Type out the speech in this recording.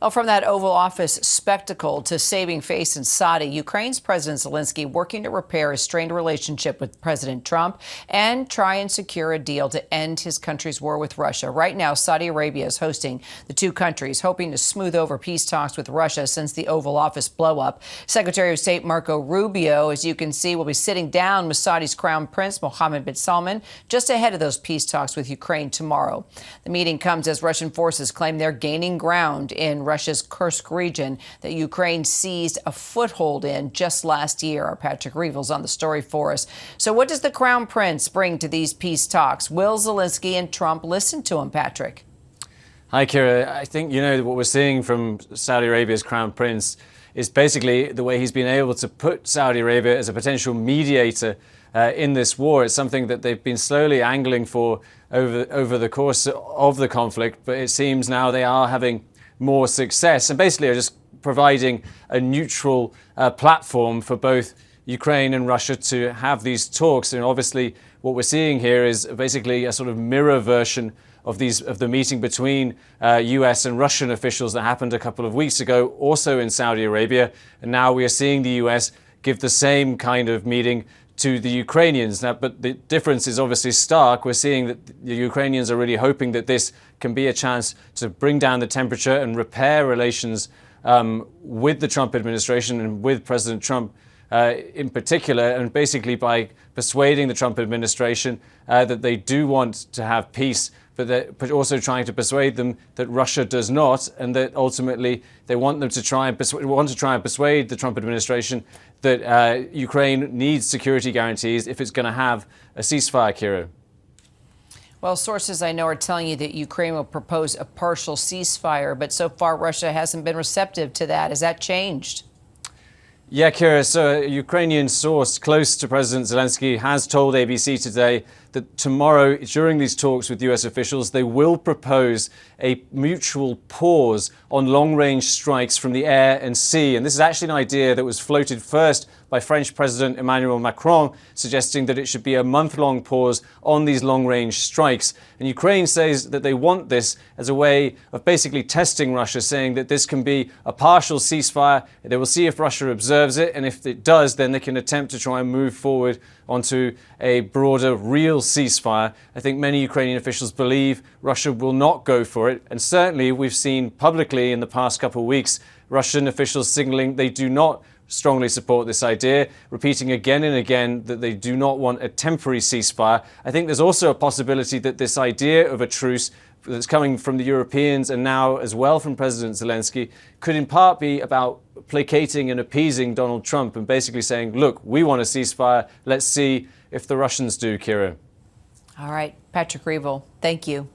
Well, from that Oval Office spectacle to saving face in Saudi, Ukraine's President Zelenskyy working to repair his strained relationship with President Trump and try and secure a deal to end his country's war with Russia. Right now, Saudi Arabia is hosting the two countries, hoping to smooth over peace talks with Russia since the Oval Office blow-up. Secretary of State Marco Rubio, as you can see, will be sitting down with Saudi's Crown Prince Mohammed bin Salman just ahead of those peace talks with Ukraine tomorrow. The meeting comes as Russian forces claim they're gaining ground in Russia's Kursk region that Ukraine seized a foothold in just last year. Our Patrick Reevel's on the story for us. So what does the Crown Prince bring to these peace talks? Will Zelenskyy and Trump listen to him, Patrick? Hi, Kira. I think, what we're seeing from Saudi Arabia's Crown Prince is basically the way he's been able to put Saudi Arabia as a potential mediator in this war. It's something that they've been slowly angling for over the course of the conflict, but it seems now they are having more success and basically are just providing a neutral platform for both Ukraine and Russia to have these talks. And obviously what we're seeing here is basically a sort of mirror version of the meeting between US and Russian officials that happened a couple of weeks ago, also in Saudi Arabia. And now we are seeing the US give the same kind of meeting to the Ukrainians. Now, but the difference is obviously stark. We're seeing that the Ukrainians are really hoping that this can be a chance to bring down the temperature and repair relations with the Trump administration and with President Trump in particular, and basically by persuading the Trump administration that they do want to have peace, but also trying to persuade them that Russia does not, and that ultimately they want them to try and persuade the Trump administration that Ukraine needs security guarantees if it's going to have a ceasefire, Kira. Well, sources I know are telling you that Ukraine will propose a partial ceasefire, but so far Russia hasn't been receptive to that. Has that changed? Yeah, Kira, so a Ukrainian source close to President Zelenskyy has told ABC today that tomorrow, during these talks with US officials, they will propose a mutual pause on long-range strikes from the air and sea. And this is actually an idea that was floated first by French President Emmanuel Macron, suggesting that it should be a month-long pause on these long-range strikes. And Ukraine says that they want this as a way of basically testing Russia, saying that this can be a partial ceasefire. They will see if Russia observes it, and if it does, then they can attempt to try and move forward onto a broader, real ceasefire. I think many Ukrainian officials believe Russia will not go for it. And certainly we've seen publicly in the past couple of weeks, Russian officials signaling they do not strongly support this idea, repeating again and again that they do not want a temporary ceasefire. I think there's also a possibility that this idea of a truce that's coming from the Europeans and now as well from President Zelenskyy could in part be about placating and appeasing Donald Trump and basically saying, look, we want a ceasefire. Let's see if the Russians do, Kira. All right. Patrick Reevel, thank you.